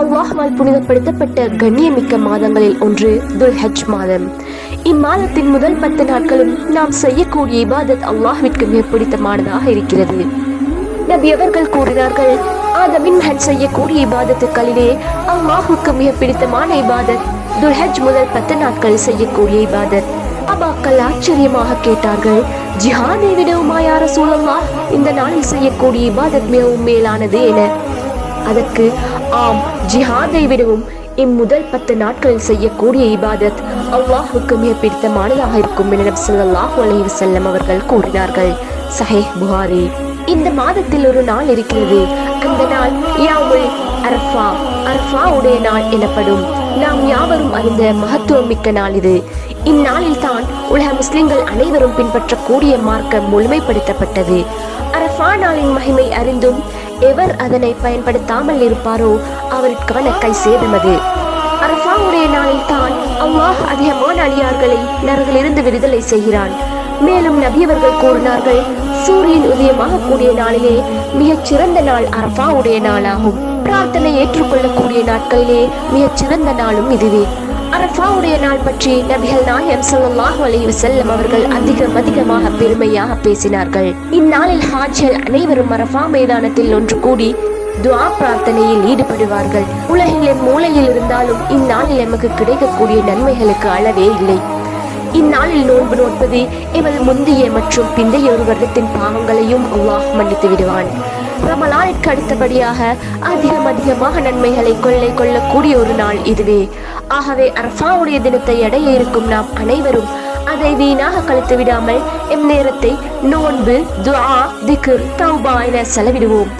அல்லாஹ்வால் புனிதப்படுத்தப்பட்ட கண்ணியமிக்க மாதங்களில் ஒன்று துல்ஹஜ் மாதம். இம்மாதத்தின் முதல் 10 நாட்களும் நாம் செய்யக்கூடிய இபாதத் அல்லாஹ்விற்கு மிக பிடித்தமானதாக இருக்கிறது. நபி அவர்கள் கூறினார்கள், ஆதமின் மகன் செய்யக்கூடிய இபாதத்துக்களிலே அல்லாஹ்வுக்கு மிக பிடித்தமான இபாதத் துல்ஹஜ் முதல் 10 நாட்கள் செய்யக்கூடிய இபாதத். அபாக்கள் ஆச்சரியமாக கேட்டார்கள், ஜிஹாதை விடவுமா யா ரசூலல்லாஹ், இந்த நாளில் செய்யக்கூடிய இபாதத் மிகவும் மேலானது என. அதற்கு ஆம், ஜிஹாதை விடவும் இம்முதல் 10 நாட்களில் செய்யக்கூடிய இபாதத் அல்லாஹ்வுக்கு மிக பிடித்தமானதாக இருக்கும் என நபி ஸல்லல்லாஹு அலைஹி வஸல்லம் அவர்கள் கூறினார்கள். சஹீஹ் புகாரி. இந்த மாதத்தில் ஒரு நாள் இருக்கிறது. அந்த நாள் யௌமுல் அரஃபா, அரஃபா உடைய நாள் எனப்படும். நாம் யாவரும் அறிந்த மகத்துவம் மிக்க நாள் இது. இந்நாளில் தான் உலக முஸ்லிம்கள் அனைவரும் பின்பற்றக்கூடிய மார்க்கம் முழுமைப்படுத்தப்பட்டது. அரஃபா நாளின் மகிமை அறிந்தும் எவர் அதனை பயன்படுத்தாமல் இருப்பாரோ அவருக்கான கை சேதமது. அரஃபாவுடைய நாளில் தான் அல்லாஹ் அதிகமான அடியார்களை நரகிலிருந்து விடுதலை செய்கிறான். மேலும் நபியவர்கள் கூறினார்கள், சூரியன் உதயமாக கூடிய நாளிலே மிகச் சிறந்த நாள் அரஃபாவுடைய நாளாகும். பிரார்த்தனை ஏற்றுக்கொள்ளக்கூடிய நாட்களிலே மிகச் சிறந்த நாளும் இதுவே. அரஃபாவுடைய நாள் பற்றி நபிகள் நாயகம் ஸல்லல்லாஹு அலைஹி வஸல்லம் அவர்கள் அதிகமாக பெருமையாக பேசினார்கள். இந்நாளில் ஹாஜிகள் அனைவரும் அரஃபா மைதானத்தில் ஒன்று கூடி துஆ பிரார்த்தனையில் ஈடுபடுவார்கள். உலகில் மூலையில் இருந்தாலும் இந்நாளில் எமக்கு கிடைக்கக்கூடிய நன்மைகளுக்கு அளவே இல்லை. இந்நாளில் நோன்பு நோட்பது எமது முந்தைய மற்றும் பிந்தைய ஒரு வருடத்தின் பாவங்களையும் அல்லாஹ் மன்னித்து விடுவான். ரமலானுக்கு அடுத்தபடியாக அதிகமாக நன்மைகளை கொள்ளக்கூடிய ஒரு நாள் இதுவே. ஆகவே அரஃபாவுடைய தினத்தை அடைய இருக்கும் நாம் அனைவரும் அதை வீணாக கழித்து விடாமல் எம் நேரத்தை நோன்பு, துஆ, திக்ர், தௌபா என செலவிடுவோம்.